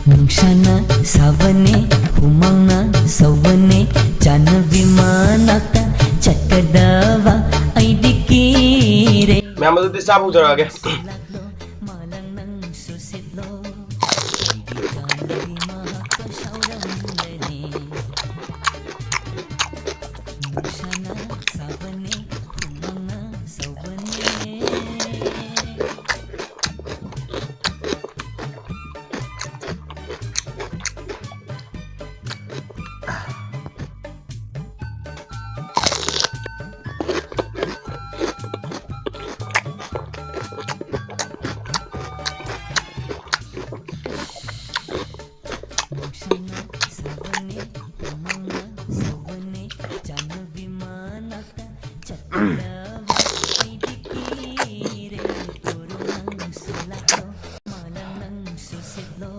मुंगशाना सावने हुमांगना सवने चान विमानाका चटकदावा ऐदिकी रे मैं मतलब दिस आप उधर आ गए मालंग नंग सुसितलो मुंगशाना सावने हुमांगना सवने मुंगशाना सावने हुमांगना सवने चान विमानाका चटकदावा ऐदिकी रे तोरो नंग सुलाको मालंग नंग सुसितलो